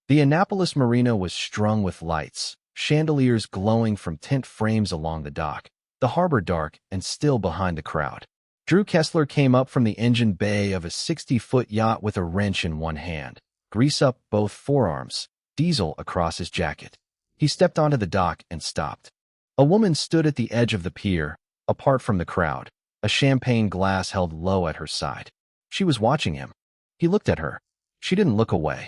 The Annapolis Marina was strung with lights, chandeliers glowing from tint frames along the dock, the harbor dark and still behind the crowd. Drew Kessler came up from the engine bay of a 60-foot yacht with a wrench in one hand, grease up both forearms, diesel across his jacket. He stepped onto the dock and stopped. A woman stood at the edge of the pier, apart from the crowd, a champagne glass held low at her side. She was watching him. He looked at her. She didn't look away.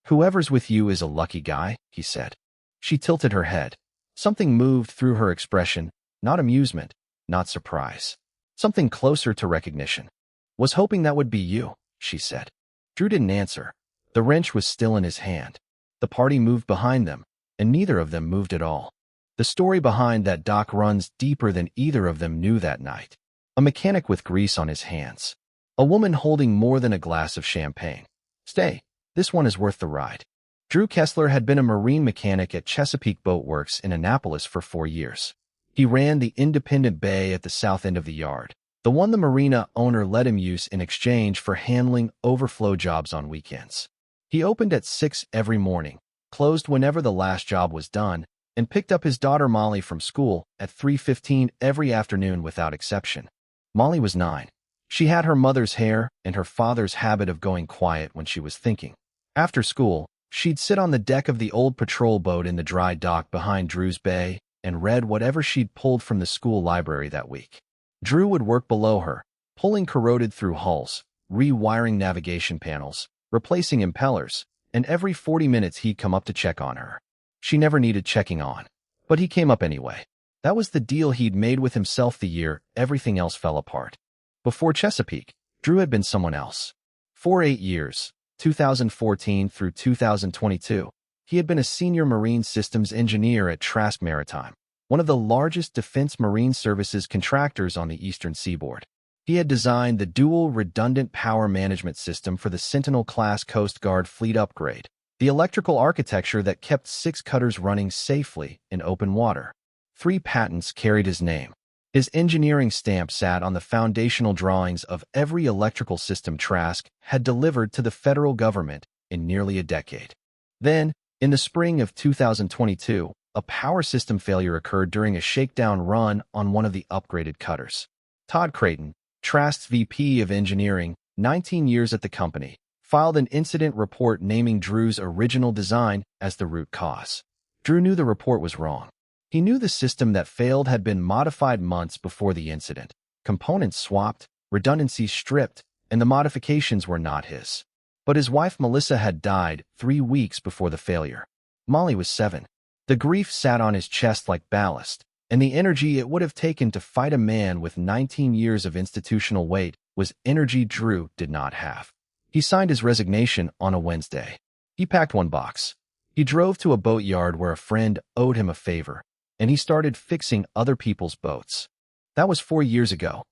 "Whoever's with you is a lucky guy," he said. She tilted her head. Something moved through her expression, not amusement, not surprise. Something closer to recognition. "Was hoping that would be you," she said. Drew didn't answer. The wrench was still in his hand. The party moved behind them, and neither of them moved at all. The story behind that dock runs deeper than either of them knew that night. A mechanic with grease on his hands. A woman holding more than a glass of champagne. "Stay. This one is worth the ride." Drew Kessler had been a marine mechanic at Chesapeake Boat Works in Annapolis for 4 years. He ran the independent bay at the south end of the yard, the one the marina owner let him use in exchange for handling overflow jobs on weekends. He opened at 6 every morning, closed whenever the last job was done, and picked up his daughter Molly from school at 3:15 every afternoon without exception. Molly was 9. She had her mother's hair and her father's habit of going quiet when she was thinking. After school, she'd sit on the deck of the old patrol boat in the dry dock behind Drew's bay and read whatever she'd pulled from the school library that week. Drew would work below her, pulling corroded-through hulls, rewiring navigation panels, replacing impellers, and every 40 minutes he'd come up to check on her. She never needed checking on, but he came up anyway. That was the deal he'd made with himself the year everything else fell apart. Before Chesapeake, Drew had been someone else. For 8 years, 2014 through 2022, he had been a senior marine systems engineer at Trask Maritime, one of the largest defense marine services contractors on the eastern seaboard. He had designed the dual redundant power management system for the Sentinel-class Coast Guard fleet upgrade, the electrical architecture that kept 6 cutters running safely in open water. 3 patents carried his name. His engineering stamp sat on the foundational drawings of every electrical system Trask had delivered to the federal government in nearly a decade. Then, in the spring of 2022, a power system failure occurred during a shakedown run on one of the upgraded cutters. Todd Creighton, Trask's VP of Engineering, 19 years at the company, filed an incident report naming Drew's original design as the root cause. Drew knew the report was wrong. He knew the system that failed had been modified months before the incident. Components swapped, redundancies stripped, and the modifications were not his. But his wife Melissa had died 3 weeks before the failure. Molly was 7. The grief sat on his chest like ballast, and the energy it would have taken to fight a man with 19 years of institutional weight was energy Drew did not have. He signed his resignation on a Wednesday. He packed 1 box. He drove to a boatyard where a friend owed him a favor, and he started fixing other people's boats. That was 4 years ago.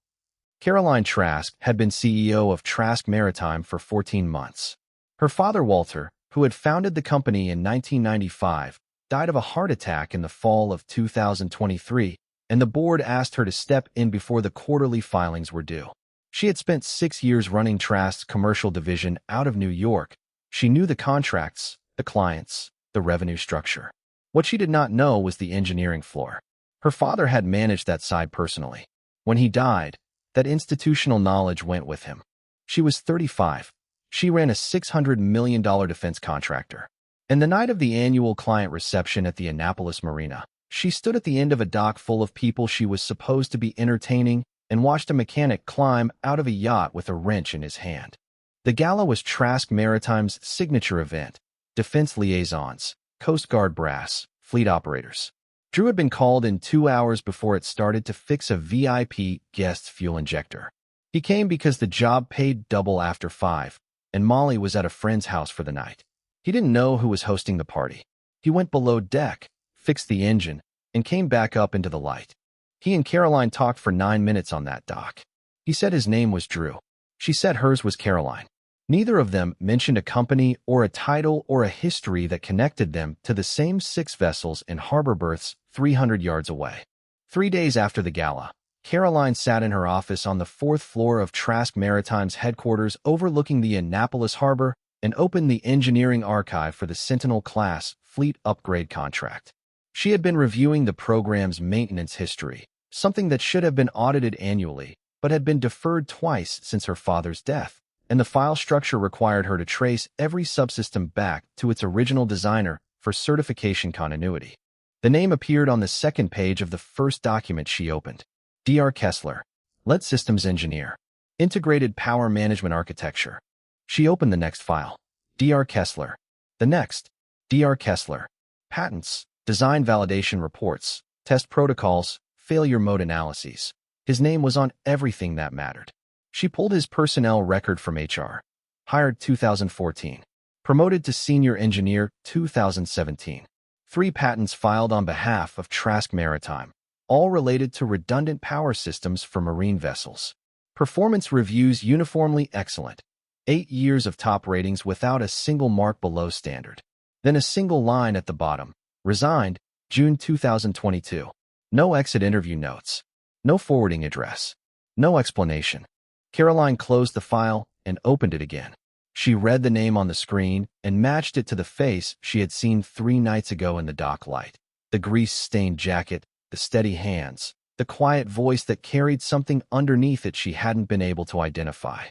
Caroline Trask had been CEO of Trask Maritime for 14 months. Her father, Walter, who had founded the company in 1995, died of a heart attack in the fall of 2023, and the board asked her to step in before the quarterly filings were due. She had spent 6 years running Trask's commercial division out of New York. She knew the contracts, the clients, the revenue structure. What she did not know was the engineering floor. Her father had managed that side personally. When he died, that institutional knowledge went with him. She was 35. She ran a $600 million defense contractor. And the night of the annual client reception at the Annapolis Marina, she stood at the end of a dock full of people she was supposed to be entertaining and watched a mechanic climb out of a yacht with a wrench in his hand. The gala was Trask Maritime's signature event: defense liaisons, Coast Guard brass, fleet operators. Drew had been called in 2 hours before it started to fix a VIP guest fuel injector. He came because the job paid double after 5, and Molly was at a friend's house for the night. He didn't know who was hosting the party. He went below deck, fixed the engine, and came back up into the light. He and Caroline talked for 9 minutes on that dock. He said his name was Drew. She said hers was Caroline. Neither of them mentioned a company or a title or a history that connected them to the same 6 vessels in harbor berths 300 yards away. 3 days after the gala, Caroline sat in her office on the 4th floor of Trask Maritime's headquarters overlooking the Annapolis harbor, and opened the engineering archive for the Sentinel-class fleet upgrade contract. She had been reviewing the program's maintenance history, something that should have been audited annually, but had been deferred twice since her father's death, and the file structure required her to trace every subsystem back to its original designer for certification continuity. The name appeared on the second page of the first document she opened. Dr. Kessler, Lead Systems Engineer. Integrated Power Management Architecture. She opened the next file. Dr. Kessler. The next. Dr. Kessler. Patents, Design Validation Reports, Test Protocols, Failure Mode Analyses. His name was on everything that mattered. She pulled his personnel record from HR. Hired 2014. Promoted to Senior Engineer 2017. 3 patents filed on behalf of Trask Maritime, all related to redundant power systems for marine vessels. Performance reviews uniformly excellent. 8 years of top ratings without a single mark below standard. Then a single line at the bottom. Resigned, June 2022. No exit interview notes. No forwarding address. No explanation. Caroline closed the file and opened it again. She read the name on the screen and matched it to the face she had seen 3 nights ago in the dock light. The grease-stained jacket, the steady hands, the quiet voice that carried something underneath it she hadn't been able to identify.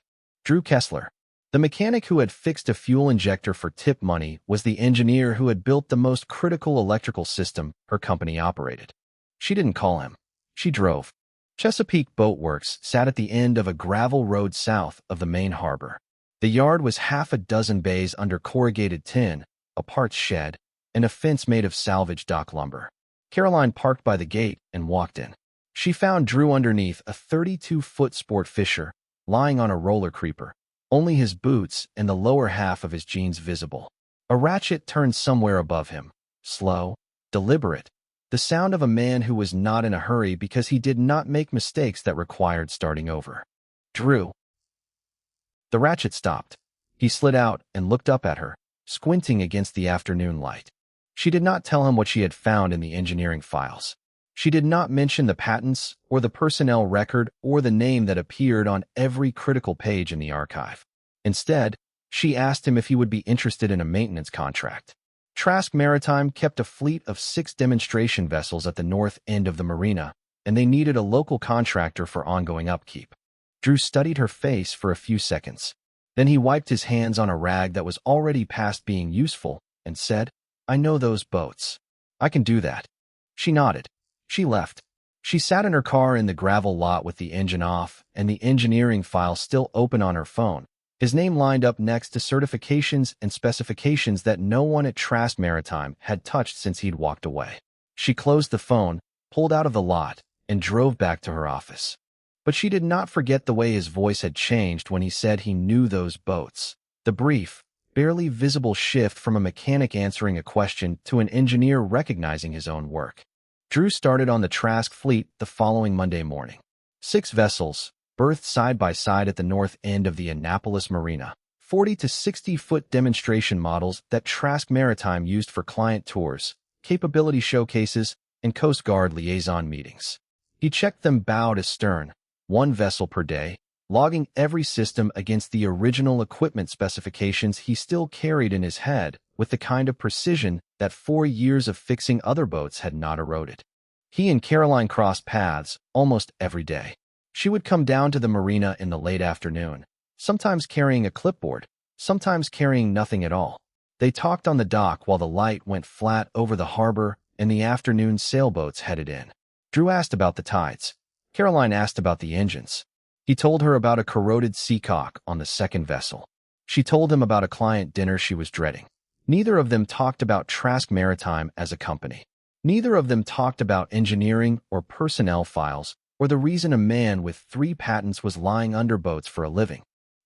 Drew Kessler. The mechanic who had fixed a fuel injector for tip money was the engineer who had built the most critical electrical system her company operated. She didn't call him. She drove. Chesapeake Boat Works sat at the end of a gravel road south of the main harbor. The yard was half a dozen bays under corrugated tin, a parts shed, and a fence made of salvaged dock lumber. Caroline parked by the gate and walked in. She found Drew underneath a 32-foot sport fisher, lying on a roller creeper, only his boots and the lower half of his jeans visible. A ratchet turned somewhere above him, slow, deliberate, the sound of a man who was not in a hurry because he did not make mistakes that required starting over. Drew. The ratchet stopped. He slid out and looked up at her, squinting against the afternoon light. She did not tell him what she had found in the engineering files. She did not mention the patents or the personnel record or the name that appeared on every critical page in the archive. Instead, she asked him if he would be interested in a maintenance contract. Trask Maritime kept a fleet of 6 demonstration vessels at the north end of the marina, and they needed a local contractor for ongoing upkeep. Drew studied her face for a few seconds. Then he wiped his hands on a rag that was already past being useful and said, "I know those boats. I can do that." She nodded. She left. She sat in her car in the gravel lot with the engine off and the engineering file still open on her phone, his name lined up next to certifications and specifications that no one at Trask Maritime had touched since he'd walked away. She closed the phone, pulled out of the lot, and drove back to her office. But she did not forget the way his voice had changed when he said he knew those boats. The brief, barely visible shift from a mechanic answering a question to an engineer recognizing his own work. Drew started on the Trask fleet the following Monday morning. 6 vessels, berthed side by side at the north end of the Annapolis Marina. 40 to 60-foot demonstration models that Trask Maritime used for client tours, capability showcases, and Coast Guard liaison meetings. He checked them bow to stern, 1 vessel per day, logging every system against the original equipment specifications he still carried in his head with the kind of precision that 4 years of fixing other boats had not eroded. He and Caroline crossed paths almost every day. She would come down to the marina in the late afternoon, sometimes carrying a clipboard, sometimes carrying nothing at all. They talked on the dock while the light went flat over the harbor and the afternoon sailboats headed in. Drew asked about the tides. Caroline asked about the engines. He told her about a corroded seacock on the second vessel. She told him about a client dinner she was dreading. Neither of them talked about Trask Maritime as a company. Neither of them talked about engineering or personnel files or the reason a man with 3 patents was lying under boats for a living.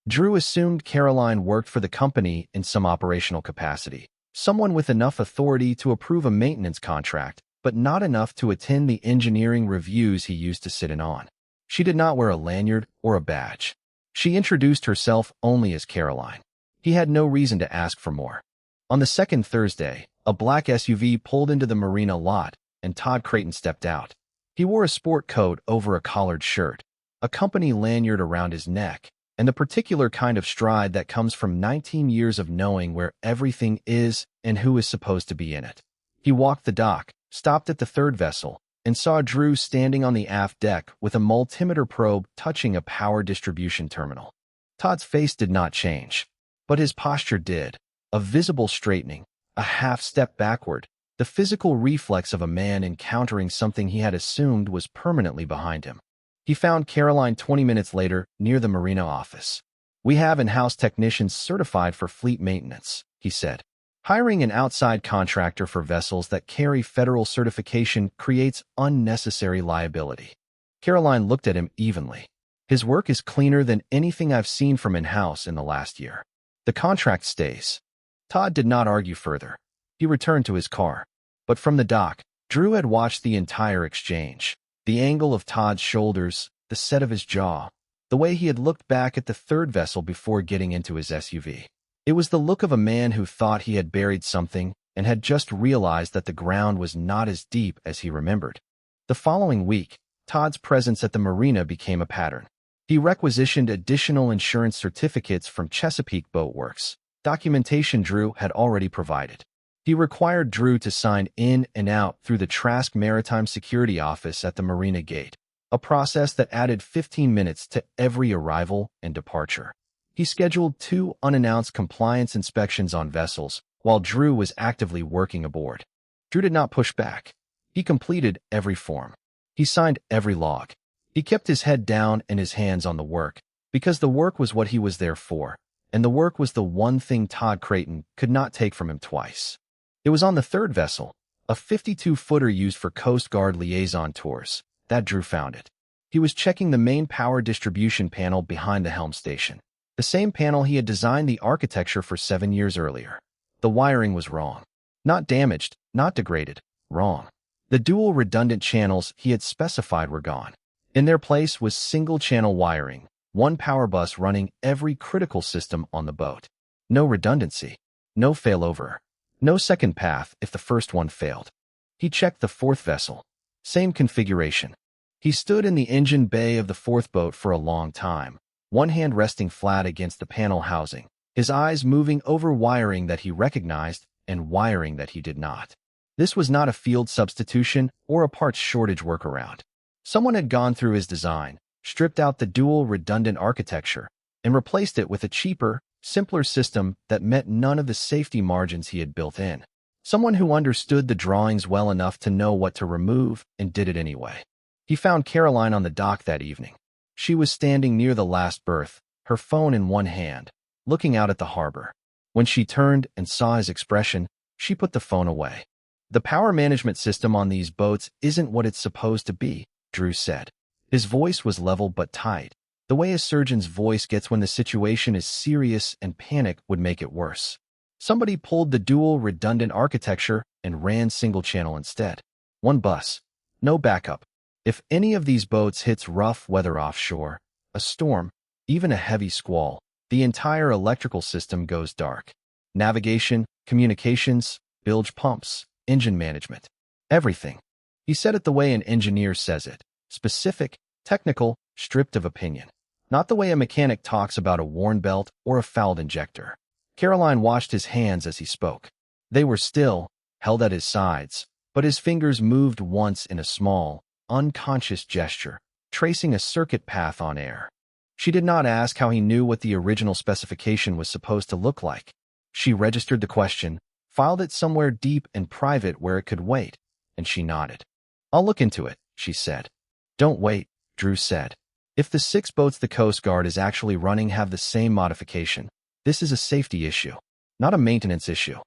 Drew assumed Caroline worked for the company in some operational capacity, someone with enough authority to approve a maintenance contract, but not enough to attend the engineering reviews he used to sit in on. She did not wear a lanyard or a badge. She introduced herself only as Caroline. He had no reason to ask for more. On the second Thursday, a black SUV pulled into the marina lot, and Todd Creighton stepped out. He wore a sport coat over a collared shirt, a company lanyard around his neck, and the particular kind of stride that comes from 19 years of knowing where everything is and who is supposed to be in it. He walked the dock, stopped at the third vessel, and saw Drew standing on the aft deck with a multimeter probe touching a power distribution terminal. Todd's face did not change, but his posture did, a visible straightening, a half step backward, the physical reflex of a man encountering something he had assumed was permanently behind him. He found Caroline 20 minutes later near the marina office. "We have in-house technicians certified for fleet maintenance," he said. "Hiring an outside contractor for vessels that carry federal certification creates unnecessary liability." Caroline looked at him evenly. "His work is cleaner than anything I've seen from in-house in the last year. The contract stays." Todd did not argue further. He returned to his car. But from the dock, Drew had watched the entire exchange. The angle of Todd's shoulders, the set of his jaw, the way he had looked back at the third vessel before getting into his SUV. It was the look of a man who thought he had buried something and had just realized that the ground was not as deep as he remembered. The following week, Todd's presence at the marina became a pattern. He requisitioned additional insurance certificates from Chesapeake Boat Works, documentation Drew had already provided. He required Drew to sign in and out through the Trask Maritime Security Office at the Marina Gate, a process that added 15 minutes to every arrival and departure. He scheduled 2 unannounced compliance inspections on vessels while Drew was actively working aboard. Drew did not push back. He completed every form. He signed every log. He kept his head down and his hands on the work, because the work was what he was there for, and the work was the one thing Todd Creighton could not take from him twice. It was on the third vessel, a 52-footer used for Coast Guard liaison tours, that Drew found it. He was checking the main power distribution panel behind the helm station, the same panel he had designed the architecture for 7 years earlier. The wiring was wrong. Not damaged, not degraded, wrong. The dual redundant channels he had specified were gone. In their place was single-channel wiring, one power bus running every critical system on the boat. No redundancy, no failover, no second path if the first one failed. He checked the fourth vessel. Same configuration. He stood in the engine bay of the fourth boat for a long time, one hand resting flat against the panel housing, his eyes moving over wiring that he recognized and wiring that he did not. This was not a field substitution or a parts shortage workaround. Someone had gone through his design, stripped out the dual redundant architecture, and replaced it with a cheaper, simpler system that met none of the safety margins he had built in. Someone who understood the drawings well enough to know what to remove and did it anyway. He found Caroline on the dock that evening. She was standing near the last berth, her phone in one hand, looking out at the harbor. When she turned and saw his expression, she put the phone away. "The power management system on these boats isn't what it's supposed to be," Drew said. His voice was level but tight. The way a surgeon's voice gets when the situation is serious and panic would make it worse. Somebody pulled the dual redundant architecture and ran single channel instead. One bus. No backup. If any of these boats hits rough weather offshore, a storm, even a heavy squall, the entire electrical system goes dark. Navigation, communications, bilge pumps, engine management. Everything. He said it the way an engineer says it. Specific, technical, stripped of opinion. Not the way a mechanic talks about a worn belt or a fouled injector. Caroline watched his hands as he spoke. They were still, held at his sides, but his fingers moved once in a small, unconscious gesture, tracing a circuit path on air. She did not ask how he knew what the original specification was supposed to look like. She registered the question, filed it somewhere deep and private where it could wait, and she nodded. "I'll look into it," she said. "Don't wait," Drew said. "If the 6 boats the Coast Guard is actually running have the same modification, this is a safety issue, not a maintenance issue."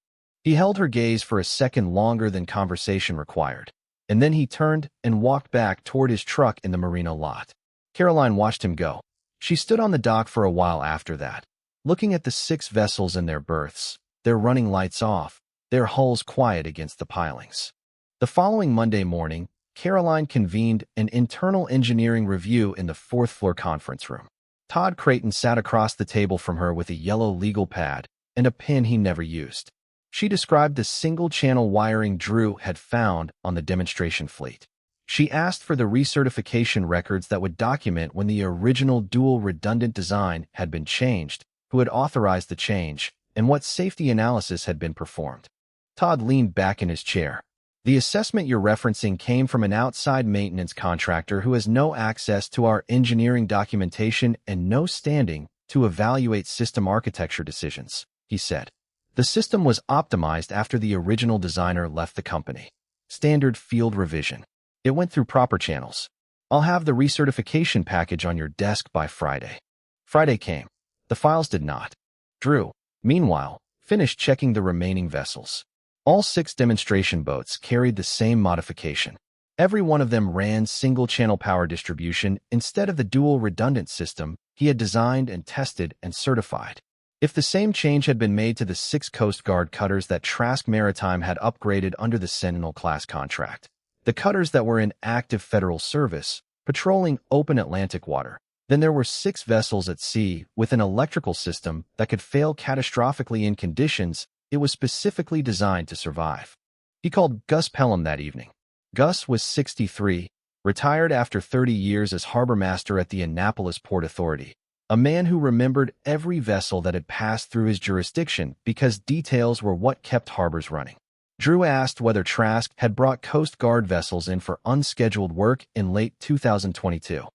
He held her gaze for a second longer than conversation required, and then he turned and walked back toward his truck in the marina lot. Caroline watched him go. She stood on the dock for a while after that, looking at the 6 vessels in their berths, their running lights off, their hulls quiet against the pilings. The following Monday morning, Caroline convened an internal engineering review in the 4th-floor conference room. Todd Creighton sat across the table from her with a yellow legal pad and a pen he never used. She described the single-channel wiring Drew had found on the demonstration fleet. She asked for the recertification records that would document when the original dual redundant design had been changed, who had authorized the change, and what safety analysis had been performed. Todd leaned back in his chair. The assessment you're referencing came from an outside maintenance contractor who has no access to our engineering documentation and no standing to evaluate system architecture decisions, he said. The system was optimized after the original designer left the company. Standard field revision. It went through proper channels. I'll have the recertification package on your desk by Friday. Friday came. The files did not. Drew, meanwhile, finished checking the remaining vessels. All 6 demonstration boats carried the same modification. Every one of them ran single-channel power distribution instead of the dual redundant system he had designed and tested and certified. If the same change had been made to the 6 Coast Guard cutters that Trask Maritime had upgraded under the Sentinel-class contract, the cutters that were in active federal service, patrolling open Atlantic water, then there were 6 vessels at sea with an electrical system that could fail catastrophically in conditions it was specifically designed to survive. He called Gus Pelham that evening. Gus was 63, retired after 30 years as harbor master at the Annapolis Port Authority, a man who remembered every vessel that had passed through his jurisdiction because details were what kept harbors running. Drew asked whether Trask had brought Coast Guard vessels in for unscheduled work in late 2022.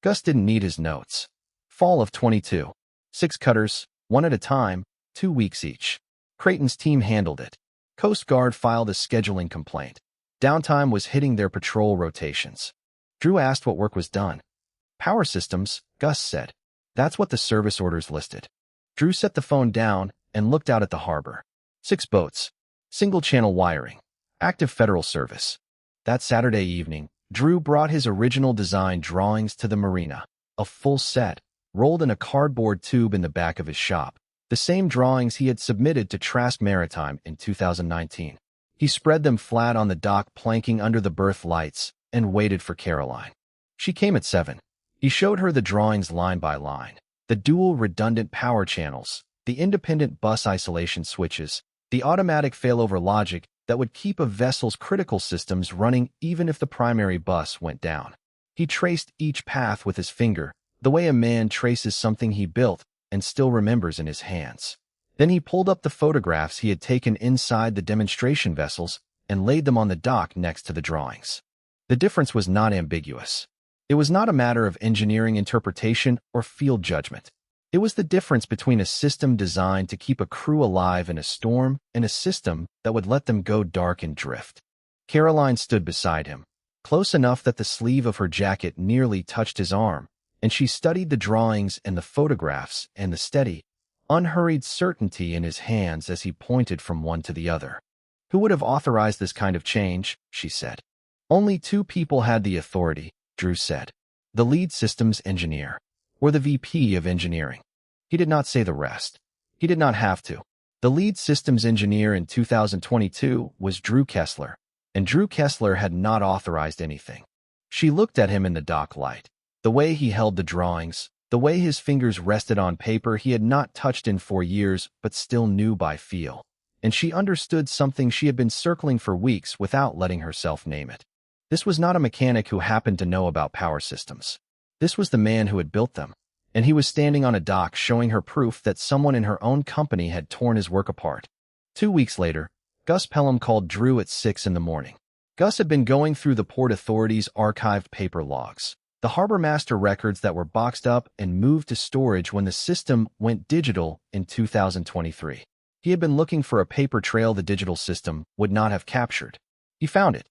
Gus didn't need his notes. Fall of 22. 6 cutters, 1 at a time, 2 weeks each. Creighton's team handled it. Coast Guard filed a scheduling complaint. Downtime was hitting their patrol rotations. Drew asked what work was done. Power systems, Gus said. That's what the service orders listed. Drew set the phone down and looked out at the harbor. 6 boats. Single-channel wiring. Active federal service. That Saturday evening, Drew brought his original design drawings to the marina. A full set, rolled in a cardboard tube in the back of his shop. The same drawings he had submitted to Trask Maritime in 2019. He spread them flat on the dock planking under the berth lights and waited for Caroline. She came at 7. He showed her the drawings line by line. The dual redundant power channels, the independent bus isolation switches, the automatic failover logic that would keep a vessel's critical systems running even if the primary bus went down. He traced each path with his finger, the way a man traces something he built and still remembers in his hands. Then he pulled up the photographs he had taken inside the demonstration vessels and laid them on the dock next to the drawings. The difference was not ambiguous. It was not a matter of engineering interpretation or field judgment. It was the difference between a system designed to keep a crew alive in a storm and a system that would let them go dark and drift. Caroline stood beside him, close enough that the sleeve of her jacket nearly touched his arm, and she studied the drawings and the photographs and the steady, unhurried certainty in his hands as he pointed from one to the other. Who would have authorized this kind of change? She said. Only 2 people had the authority, Drew said. The lead systems engineer, or the VP of engineering. He did not say the rest. He did not have to. The lead systems engineer in 2022 was Drew Kessler, and Drew Kessler had not authorized anything. She looked at him in the dock light. The way he held the drawings, the way his fingers rested on paper he had not touched in 4 years but still knew by feel. And she understood something she had been circling for weeks without letting herself name it. This was not a mechanic who happened to know about power systems. This was the man who had built them, and he was standing on a dock showing her proof that someone in her own company had torn his work apart. 2 weeks later, Gus Pelham called Drew at 6 in the morning. Gus had been going through the Port Authority's archived paper logs, the harbor master records that were boxed up and moved to storage when the system went digital in 2023. He had been looking for a paper trail the digital system would not have captured. He found it.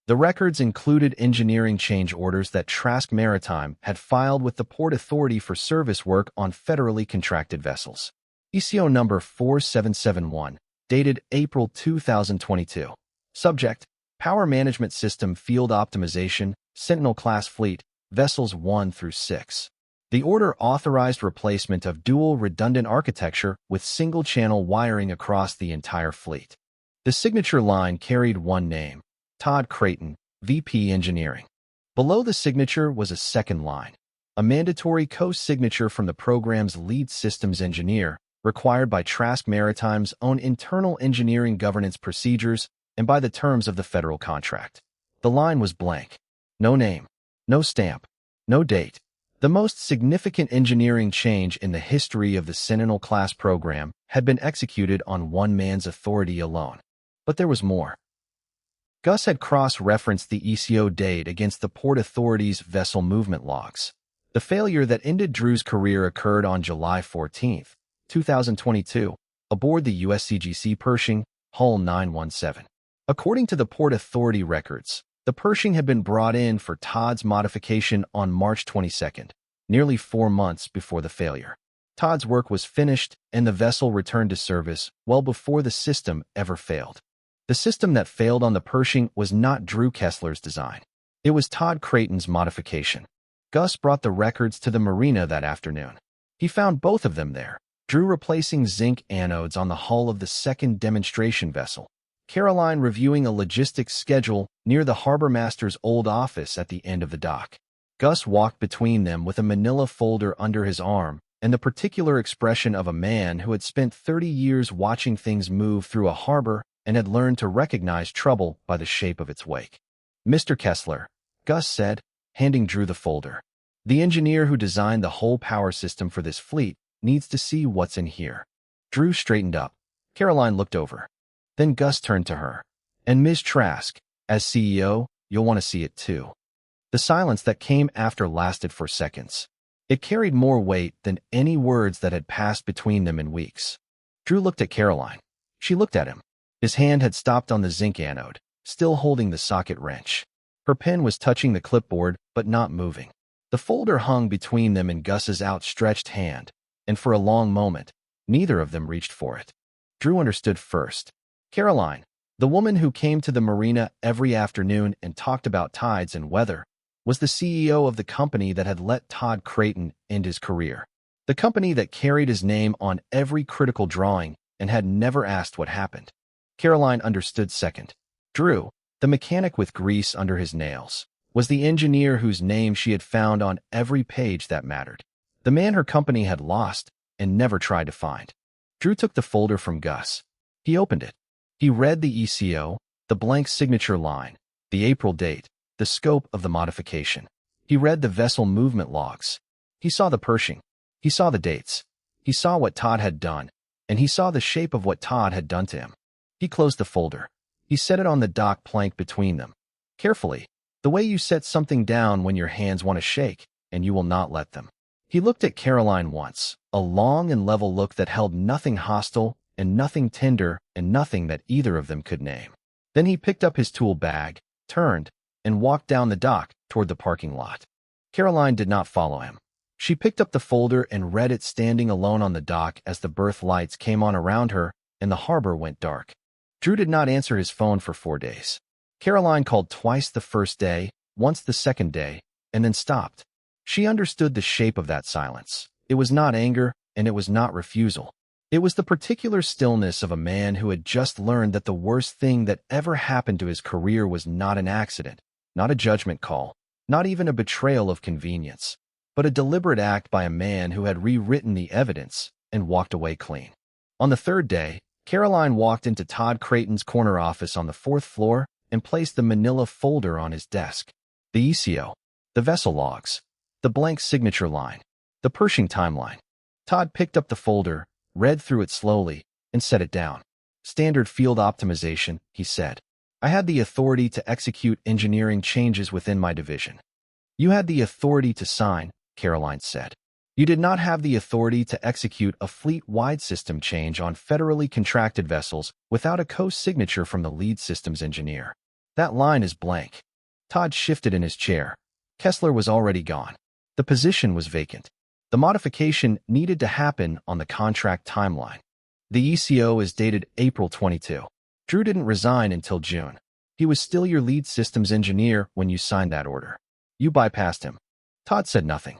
The records included engineering change orders that Trask Maritime had filed with the Port Authority for service work on federally contracted vessels. ECO number 4771, dated April 2022. Subject: Power Management System Field Optimization, Sentinel-class fleet, vessels 1 through 6. The order authorized replacement of dual redundant architecture with single-channel wiring across the entire fleet. The signature line carried one name: Todd Creighton, VP Engineering. Below the signature was a second line, a mandatory co-signature from the program's lead systems engineer, required by Trask Maritime's own internal engineering governance procedures and by the terms of the federal contract. The line was blank. No name. No stamp. No date. The most significant engineering change in the history of the Sentinel-class program had been executed on one man's authority alone. But there was more. Gus had cross-referenced the ECO date against the Port Authority's vessel movement logs. The failure that ended Drew's career occurred on July 14, 2022, aboard the USCGC Pershing, Hull 917. According to the Port Authority records, the Pershing had been brought in for Todd's modification on March 22, nearly 4 months before the failure. Todd's work was finished and the vessel returned to service well before the system ever failed. The system that failed on the Pershing was not Drew Kessler's design. It was Todd Creighton's modification. Gus brought the records to the marina that afternoon. He found both of them there, Drew replacing zinc anodes on the hull of the second demonstration vessel, Caroline reviewing a logistics schedule near the harbor master's old office at the end of the dock. Gus walked between them with a manila folder under his arm and the particular expression of a man who had spent 30 years watching things move through a harbor and had learned to recognize trouble by the shape of its wake. "Mr. Kessler," Gus said, handing Drew the folder. "The engineer who designed the whole power system for this fleet needs to see what's in here." Drew straightened up. Caroline looked over. Then Gus turned to her. "And Ms. Trask, as CEO, you'll want to see it too." The silence that came after lasted for seconds. It carried more weight than any words that had passed between them in weeks. Drew looked at Caroline. She looked at him. His hand had stopped on the zinc anode, still holding the socket wrench. Her pen was touching the clipboard, but not moving. The folder hung between them and Gus's outstretched hand, and for a long moment, neither of them reached for it. Drew understood first. Caroline, the woman who came to the marina every afternoon and talked about tides and weather, was the CEO of the company that had let Todd Creighton end his career. The company that carried his name on every critical drawing and had never asked what happened. Caroline understood second. Drew, the mechanic with grease under his nails, was the engineer whose name she had found on every page that mattered. The man her company had lost and never tried to find. Drew took the folder from Gus. He opened it. He read the ECO, the blank signature line, the April date, the scope of the modification. He read the vessel movement logs. He saw the Pershing. He saw the dates. He saw what Todd had done, and he saw the shape of what Todd had done to him. He closed the folder. He set it on the dock plank between them. Carefully, the way you set something down when your hands want to shake, and you will not let them. He looked at Caroline once, a long and level look that held nothing hostile and nothing tender and nothing that either of them could name. Then he picked up his tool bag, turned, and walked down the dock toward the parking lot. Caroline did not follow him. She picked up the folder and read it standing alone on the dock as the berth lights came on around her and the harbor went dark. Drew did not answer his phone for 4 days. Caroline called twice the first day, once the second day, and then stopped. She understood the shape of that silence. It was not anger, and it was not refusal. It was the particular stillness of a man who had just learned that the worst thing that ever happened to his career was not an accident, not a judgment call, not even a betrayal of convenience, but a deliberate act by a man who had rewritten the evidence and walked away clean. On the 3rd day, Caroline walked into Todd Creighton's corner office on the 4th floor and placed the manila folder on his desk. The ECO, the vessel logs, the blank signature line, the Pershing timeline. Todd picked up the folder, read through it slowly, and set it down. "Standard field optimization," he said. "I had the authority to execute engineering changes within my division." "You had the authority to sign," Caroline said. "You did not have the authority to execute a fleet-wide system change on federally contracted vessels without a co-signature from the lead systems engineer. That line is blank." Todd shifted in his chair. Kessler was already gone. The position was vacant. The modification needed to happen on the contract timeline. The ECO is dated April 22. Drew didn't resign until June. He was still your lead systems engineer when you signed that order. You bypassed him. Todd said nothing.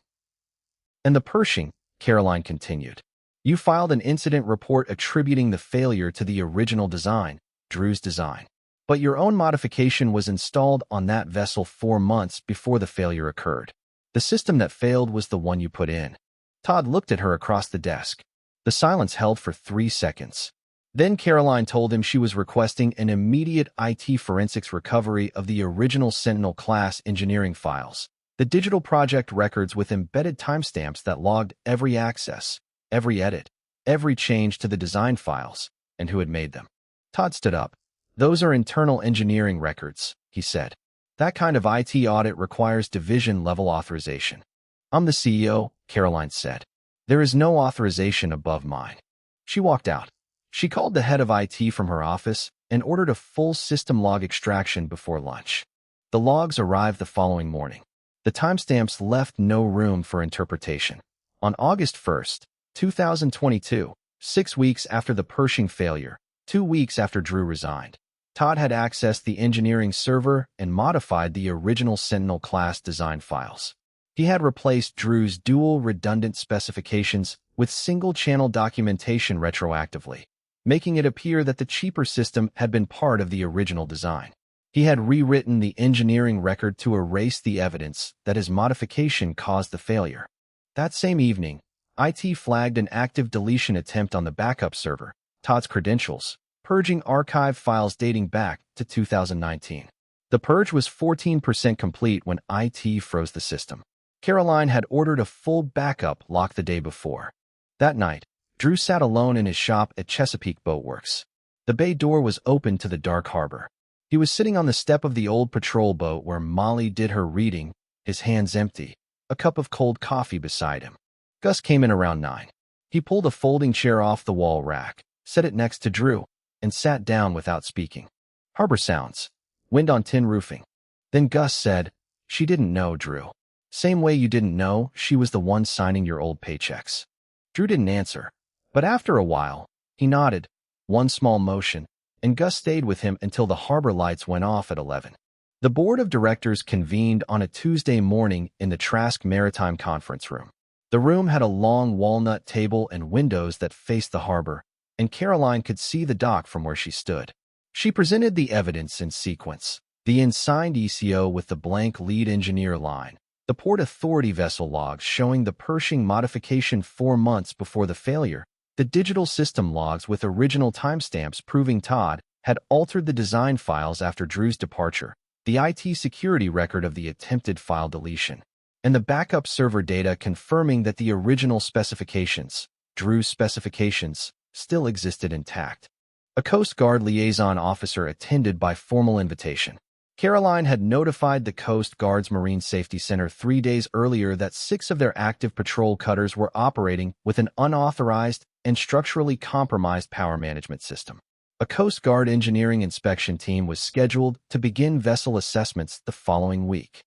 "And the Pershing," Caroline continued. "You filed an incident report attributing the failure to the original design, Drew's design. But your own modification was installed on that vessel 4 months before the failure occurred. The system that failed was the one you put in." Todd looked at her across the desk. The silence held for 3 seconds. Then Caroline told him she was requesting an immediate IT forensics recovery of the original Sentinel-class engineering files, the digital project records with embedded timestamps that logged every access, every edit, every change to the design files, and who had made them. Todd stood up. "Those are internal engineering records," he said. "That kind of IT audit requires division-level authorization." "I'm the CEO," Caroline said. "There is no authorization above mine." She walked out. She called the head of IT from her office and ordered a full system log extraction before lunch. The logs arrived the following morning. The timestamps left no room for interpretation. On August 1st, 2022, 6 weeks after the Pershing failure, 2 weeks after Drew resigned, Todd had accessed the engineering server and modified the original Sentinel-class design files. He had replaced Drew's dual redundant specifications with single-channel documentation retroactively, making it appear that the cheaper system had been part of the original design. He had rewritten the engineering record to erase the evidence that his modification caused the failure. That same evening, IT flagged an active deletion attempt on the backup server, Todd's credentials, purging archive files dating back to 2019. The purge was 14% complete when IT froze the system. Caroline had ordered a full backup lock the day before. That night, Drew sat alone in his shop at Chesapeake Boat Works. The bay door was open to the dark harbor. He was sitting on the step of the old patrol boat where Molly did her reading, his hands empty, a cup of cold coffee beside him. Gus came in around 9. He pulled a folding chair off the wall rack, set it next to Drew, and sat down without speaking. "Harbor sounds. Wind on tin roofing." Then Gus said, "She didn't know, Drew. Same way you didn't know she was the one signing your old paychecks." Drew didn't answer, but after a while, he nodded, one small motion, and Gus stayed with him until the harbor lights went off at 11. The board of directors convened on a Tuesday morning in the Trask Maritime Conference Room. The room had a long walnut table and windows that faced the harbor, and Caroline could see the dock from where she stood. She presented the evidence in sequence: the unsigned ECO with the blank lead engineer line, the Port Authority vessel logs showing the Pershing modification 4 months before the failure, the digital system logs with original timestamps proving Todd had altered the design files after Drew's departure, the IT security record of the attempted file deletion, and the backup server data confirming that the original specifications, Drew's specifications, still existed intact. A Coast Guard liaison officer attended by formal invitation. Caroline had notified the Coast Guard's Marine Safety Center 3 days earlier that 6 of their active patrol cutters were operating with an unauthorized and structurally compromised power management system. A Coast Guard engineering inspection team was scheduled to begin vessel assessments the following week.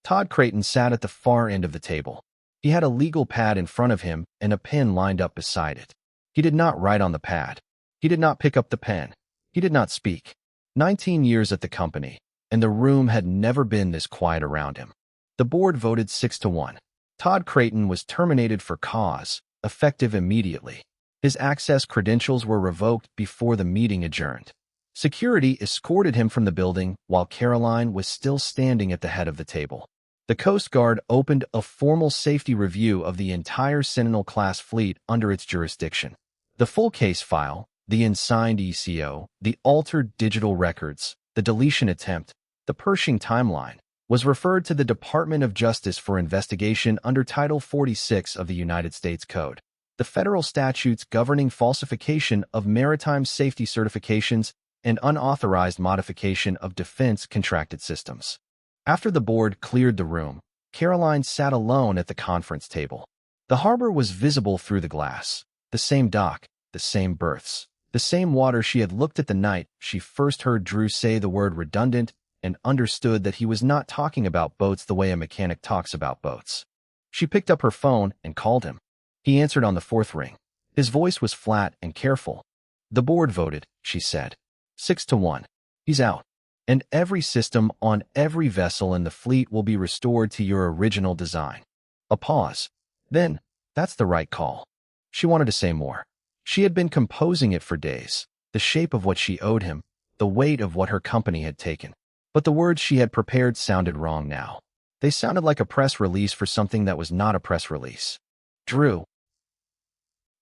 Todd Creighton sat at the far end of the table. He had a legal pad in front of him and a pen lined up beside it. He did not write on the pad. He did not pick up the pen. He did not speak. 19 years at the company, and the room had never been this quiet around him. The board voted 6-1. Todd Creighton was terminated for cause, effective immediately. His access credentials were revoked before the meeting adjourned. Security escorted him from the building while Caroline was still standing at the head of the table. The Coast Guard opened a formal safety review of the entire Sentinel-class fleet under its jurisdiction. The full case file, the unsigned ECO, the altered digital records, the deletion attempt, the Pershing timeline, was referred to the Department of Justice for investigation under Title 46 of the United States Code, the federal statutes governing falsification of maritime safety certifications and unauthorized modification of defense contracted systems. After the board cleared the room, Caroline sat alone at the conference table. The harbor was visible through the glass, the same dock, the same berths, the same water she had looked at the night she first heard Drew say the word redundant and understood that he was not talking about boats the way a mechanic talks about boats. She picked up her phone and called him. He answered on the 4th ring. His voice was flat and careful. "The board voted," she said. 6-1. He's out. And every system on every vessel in the fleet will be restored to your original design. A pause. Then, "That's the right call." She wanted to say more. She had been composing it for days, the shape of what she owed him, the weight of what her company had taken. But the words she had prepared sounded wrong now. They sounded like a press release for something that was not a press release. "Drew."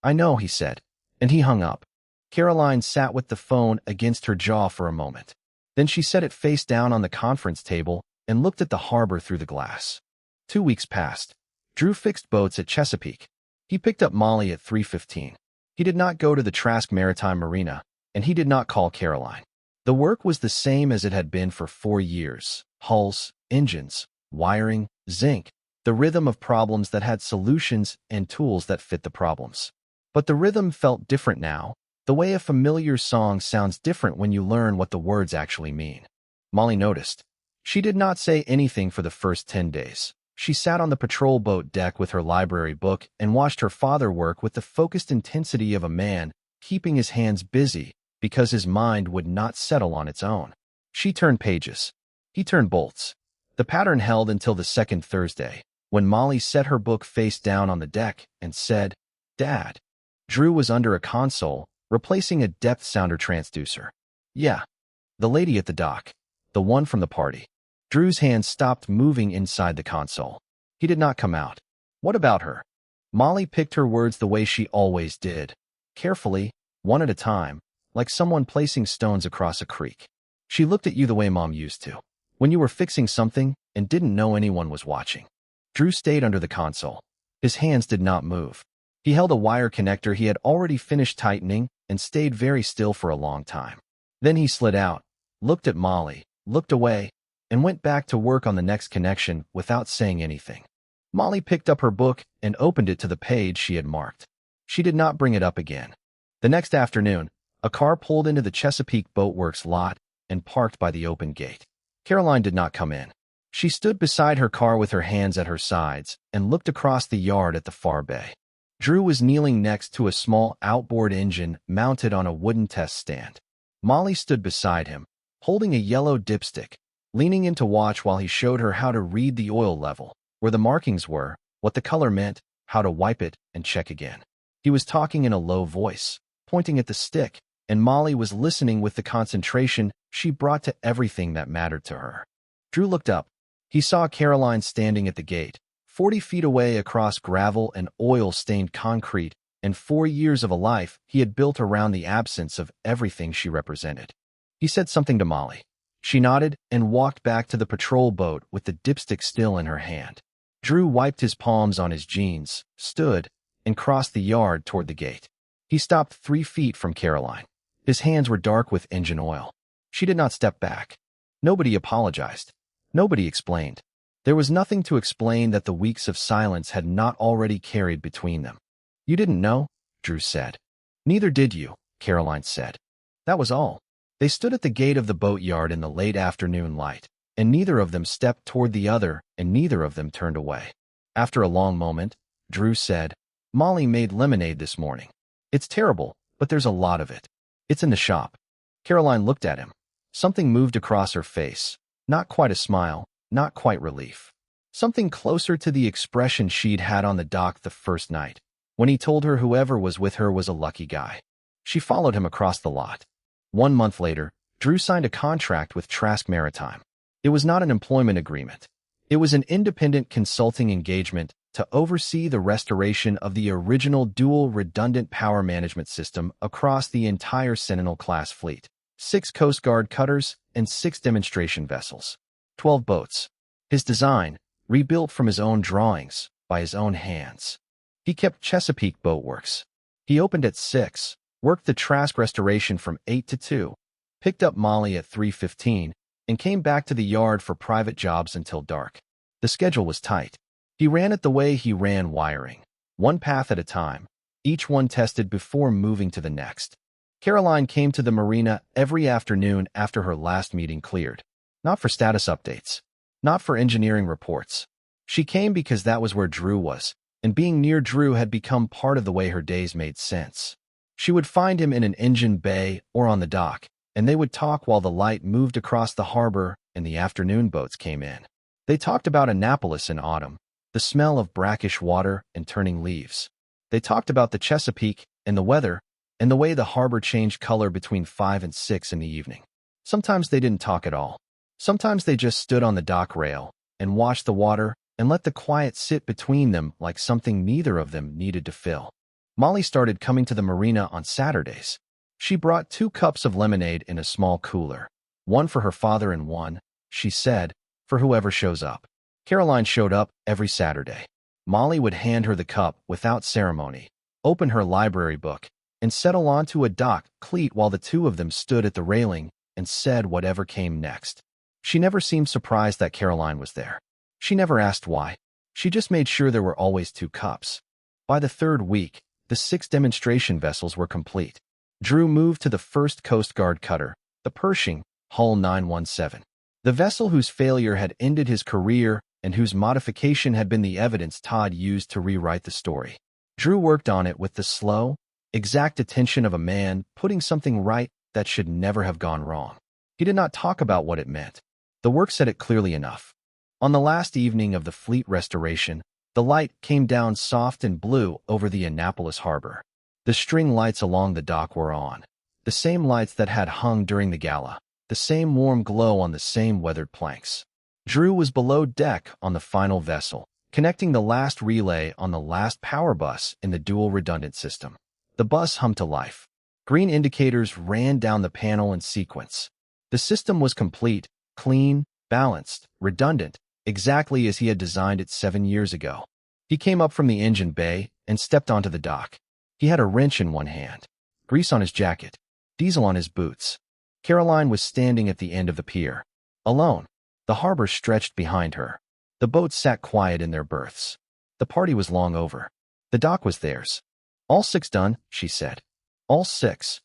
"I know," he said, and he hung up. Caroline sat with the phone against her jaw for a moment. Then she set it face down on the conference table and looked at the harbor through the glass. 2 weeks passed. Drew fixed boats at Chesapeake. He picked up Molly at 3:15. He did not go to the Trask Maritime Marina, and he did not call Caroline. The work was the same as it had been for 4 years. Hulls, engines, wiring, zinc, the rhythm of problems that had solutions and tools that fit the problems. But the rhythm felt different now, the way a familiar song sounds different when you learn what the words actually mean. Molly noticed. She did not say anything for the first 10 days. She sat on the patrol boat deck with her library book and watched her father work with the focused intensity of a man, keeping his hands busy because his mind would not settle on its own. She turned pages. He turned bolts. The pattern held until the second Thursday, when Molly set her book face down on the deck and said, "Dad." Drew was under a console, replacing a depth sounder transducer. "Yeah." The lady at the dock. The one from the party. Drew's hands stopped moving inside the console. He did not come out. "What about her?" Molly picked her words the way she always did. Carefully, one at a time, like someone placing stones across a creek. "She looked at you the way Mom used to, when you were fixing something and didn't know anyone was watching." Drew stayed under the console. His hands did not move. He held a wire connector he had already finished tightening and stayed very still for a long time. Then he slid out, looked at Molly, looked away, and went back to work on the next connection without saying anything. Molly picked up her book and opened it to the page she had marked. She did not bring it up again. The next afternoon, a car pulled into the Chesapeake Boatworks lot and parked by the open gate. Caroline did not come in. She stood beside her car with her hands at her sides and looked across the yard at the far bay. Drew was kneeling next to a small outboard engine mounted on a wooden test stand. Molly stood beside him, holding a yellow dipstick, leaning in to watch while he showed her how to read the oil level, where the markings were, what the color meant, how to wipe it, and check again. He was talking in a low voice, pointing at the stick, and Molly was listening with the concentration she brought to everything that mattered to her. Drew looked up. He saw Caroline standing at the gate, 40 feet away across gravel and oil-stained concrete, and 4 years of a life he had built around the absence of everything she represented. He said something to Molly. She nodded and walked back to the patrol boat with the dipstick still in her hand. Drew wiped his palms on his jeans, stood, and crossed the yard toward the gate. He stopped 3 feet from Caroline. His hands were dark with engine oil. She did not step back. Nobody apologized. Nobody explained. There was nothing to explain that the weeks of silence had not already carried between them. "You didn't know?" Drew said. "Neither did you," Caroline said. That was all. They stood at the gate of the boatyard in the late afternoon light, and neither of them stepped toward the other, and neither of them turned away. After a long moment, Drew said, "Molly made lemonade this morning. It's terrible, but there's a lot of it. It's in the shop." Caroline looked at him. Something moved across her face. Not quite a smile, not quite relief. Something closer to the expression she'd had on the dock the first night, when he told her whoever was with her was a lucky guy. She followed him across the lot. 1 month later, Drew signed a contract with Trask Maritime. It was not an employment agreement. It was an independent consulting engagement to oversee the restoration of the original dual redundant power management system across the entire Sentinel-class fleet. 6 Coast Guard cutters and 6 demonstration vessels. 12 boats. His design, rebuilt from his own drawings, by his own hands. He kept Chesapeake Boatworks. He opened at 6, worked the Trask restoration from 8 to 2, picked up Molly at 3:15, and came back to the yard for private jobs until dark. The schedule was tight. He ran it the way he ran wiring, one path at a time, each one tested before moving to the next. Caroline came to the marina every afternoon after her last meeting cleared. Not for status updates. Not for engineering reports. She came because that was where Drew was, and being near Drew had become part of the way her days made sense. She would find him in an engine bay or on the dock, and they would talk while the light moved across the harbor and the afternoon boats came in. They talked about Annapolis in autumn, the smell of brackish water and turning leaves. They talked about the Chesapeake and the weather, and the way the harbor changed color between 5 and 6 in the evening. Sometimes they didn't talk at all. Sometimes they just stood on the dock rail and watched the water and let the quiet sit between them like something neither of them needed to fill. Molly started coming to the marina on Saturdays. She brought 2 cups of lemonade in a small cooler. One for her father and one, she said, for whoever shows up. Caroline showed up every Saturday. Molly would hand her the cup without ceremony, open her library book, and settle onto a dock cleat while the two of them stood at the railing and said whatever came next. She never seemed surprised that Caroline was there. She never asked why. She just made sure there were always 2 cups. By the 3rd week, the 6 demonstration vessels were complete. Drew moved to the first Coast Guard cutter, the Pershing, Hull 917. The vessel whose failure had ended his career and whose modification had been the evidence Todd used to rewrite the story. Drew worked on it with the slow, exact attention of a man putting something right that should never have gone wrong. He did not talk about what it meant. The work said it clearly enough. On the last evening of the fleet restoration, the light came down soft and blue over the Annapolis harbor. The string lights along the dock were on. The same lights that had hung during the gala. The same warm glow on the same weathered planks. Drew was below deck on the final vessel, connecting the last relay on the last power bus in the dual redundant system. The bus hummed to life. Green indicators ran down the panel in sequence. The system was complete, clean, balanced, redundant, exactly as he had designed it 7 years ago. He came up from the engine bay and stepped onto the dock. He had a wrench in one hand, grease on his jacket, diesel on his boots. Caroline was standing at the end of the pier, alone. The harbor stretched behind her. The boats sat quiet in their berths. The party was long over. The dock was theirs. All 6 done, she said. All 6.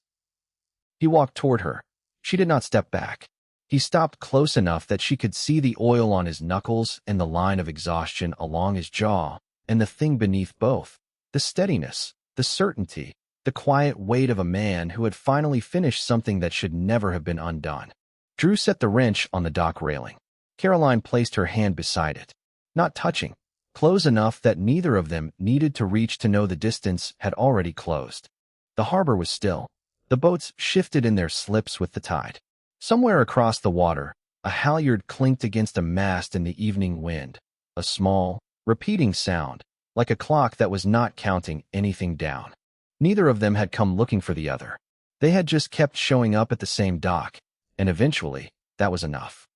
He walked toward her. She did not step back. He stopped close enough that she could see the oil on his knuckles and the line of exhaustion along his jaw, and the thing beneath both. The steadiness, the certainty, the quiet weight of a man who had finally finished something that should never have been undone. Drew set the wrench on the dock railing. Caroline placed her hand beside it, not touching, close enough that neither of them needed to reach to know the distance had already closed. The harbor was still. The boats shifted in their slips with the tide. Somewhere across the water, a halyard clinked against a mast in the evening wind, a small, repeating sound, like a clock that was not counting anything down. Neither of them had come looking for the other. They had just kept showing up at the same dock, and eventually, that was enough.